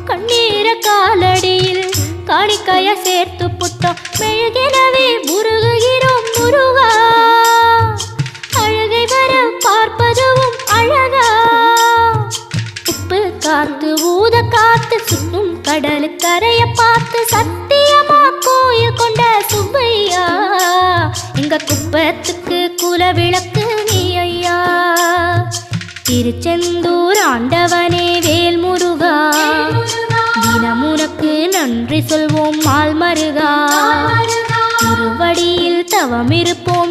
கண்ணீர காலடியில் காணிக்கைய சேர்த்து புட்டோம் மெழுகெனவே முருகுகிறோம் முருகா அழகை வர பார்ப்பதுவும் அழகா உப்பு காத்து ஊத காத்து சுற்றும் கடலு கரைய பார்த்து சத்தியமா கோயில் கொண்ட சுப்பையா எங்க குப்பத்துக்கு குல விளக்கு நீ ஐயா திருச்செந்தூர் ஆண்டவனே வேல் முருகா தினம் உனக்கு நன்றி சொல்வோம் மால் மருகா திருவடியில் தவம் இருப்போம்